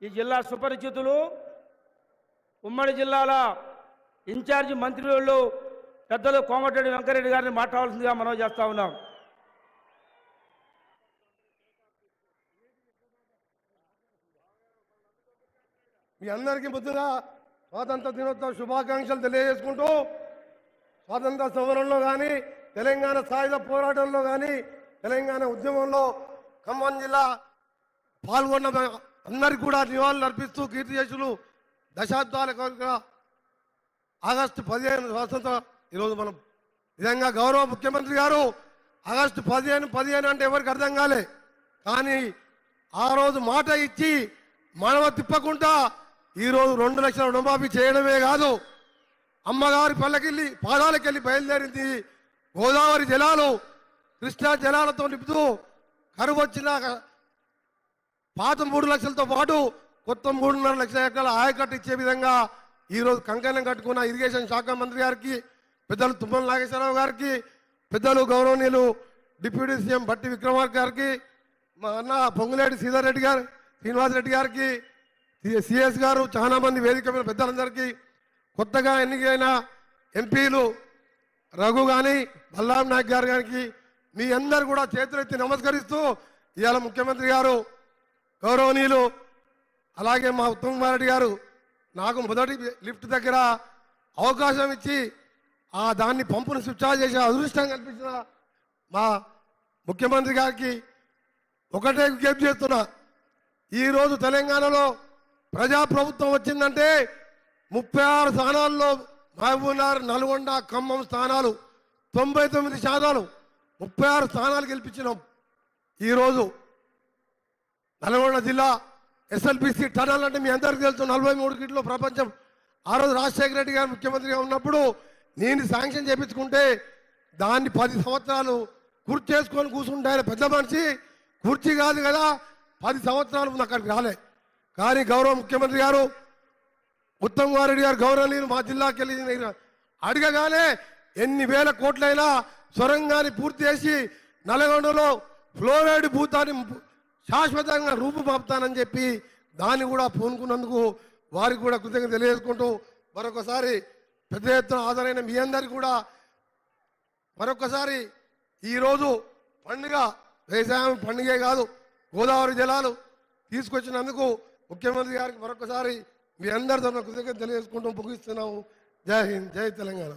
ఈ జిల్లా సుపరిచితులు ఉమ్మడి జిల్లాల ఇన్ఛార్జి మంత్రులు పెద్దలు కోమటిరెడ్డి వెంకరెడ్డి గారిని మాట్లాడాల్సిందిగా మనం చేస్తా ఉన్నాం. మీ అందరికీ ముందుగా స్వాతంత్ర దినోత్సవ శుభాకాంక్షలు తెలియజేసుకుంటూ, స్వాతంత్ర సమరంలో కానీ, తెలంగాణ సాయుధ పోరాటంలో కానీ, తెలంగాణ ఉద్యమంలో ఖమ్మం జిల్లా పాల్గొన్న అందరికీ కూడా నివాళులు అర్పిస్తూ కీర్తిశేషులు దశాబ్దాల ఆగస్టు 15 స్వాతంత్ర ఈరోజు మనం నిజంగా గౌరవ ముఖ్యమంత్రి గారు ఆగస్టు 15 అంటే ఎవరికి అర్థం కాలే. కానీ ఆ రోజు మాట ఇచ్చి మనవ తిప్పకుండా ఈరోజు 2 లక్షల రుణమాఫీ చేయడమే కాదు, అమ్మగారి పల్లకెళ్ళి పాదాలకెళ్ళి బయలుదేరింది. గోదావరి జలాలు కృష్ణా జలాలతో నింపుతూ కరువు వచ్చిన పాత 3 లక్షలతో పాటు కొత్త 3.5 లక్షల ఎకరాల ఆయకట్టు ఇచ్చే విధంగా ఈరోజు కంకణం కట్టుకున్న ఇరిగేషన్ శాఖ మంత్రి గారికి, పెద్దలు తుమ్మల నాగేశ్వరరావు గారికి, పెద్దలు గౌరవనీయులు డిప్యూటీ సీఎం బట్టి విక్రమార్క గారికి, మా అన్న పొంగులేటి శ్రీధర్ గారు, శ్రీనివాసరెడ్డి గారికి, సిఎస్ గారు, చాలా మంది వేదిక మీద పెద్దలందరికీ, కొత్తగా ఎన్నికైన ఎంపీలు రఘు కానీ బల్లాం నాయక్ గారు గారికి మీ అందరు కూడా చేతులెత్తి నమస్కరిస్తూ, ఇవాళ ముఖ్యమంత్రి గారు గౌరవనీయులు అలాగే మా ఉత్తమ్ కుమార్ రెడ్డి గారు నాకు మొదటి లిఫ్ట్ దగ్గర అవకాశం ఇచ్చి దాన్ని పంపును స్విచ్ ఆఫ్ చేసి అదృష్టం కల్పించిన మా ముఖ్యమంత్రి గారికి ఒకటే విజ్ఞప్తి చేస్తున్నా. ఈరోజు తెలంగాణలో ప్రజాప్రభుత్వం వచ్చిందంటే 36 స్థానాల్లో మహబూబ్నగర్, నల్గొండ, ఖమ్మం స్థానాలు 99% 36 స్థానాలు గెలిపించినాం. ఈరోజు నల్గొండ జిల్లా ఎస్ఎల్బిసి టనల్ అంటే మీ అందరికీ తెలుసు, 43 కిలో ప్రపంచం. ఆ రోజు రాజశేఖర రెడ్డి గారు ముఖ్యమంత్రిగా ఉన్నప్పుడు నేను శాంక్షన్ చేయించుకుంటే దాన్ని 10 సంవత్సరాలు కుర్చీ చేసుకొని కూర్చుంటే ఆయన పెద్ద మనిషి, కుర్చీ కాదు కదా 10 సంవత్సరాలు ముందు అక్కడికి రాలే. కానీ గౌరవ ముఖ్యమంత్రి గారు ఉత్తమ్ కుమార్ రెడ్డి గారు గౌరవనీయులు మా జిల్లాకి వెళ్ళి అడగగానే ఎన్ని వేల కోట్లైనా సొరంగాన్ని పూర్తి చేసి నల్గొండలో ఫ్లోరైడ్ భూతాన్ని శాశ్వతంగా రూపుమాపుతానని చెప్పి దాన్ని కూడా పూనుకున్నందుకు వారికి కూడా కృతజ్ఞత తెలియజేసుకుంటూ, మరొకసారి పెద్ద ఎత్తున హాజరైన మీ అందరికీ కూడా మరొకసారి ఈరోజు పండుగ వ్యవసాయం పండుగే కాదు, గోదావరి జలాలు తీసుకొచ్చినందుకు ముఖ్యమంత్రి గారికి మరొకసారి మీ అందరితో కృతజ్ఞత తెలియజేసుకుంటూ ముగిస్తున్నాము. జై హింద్, జై తెలంగాణ.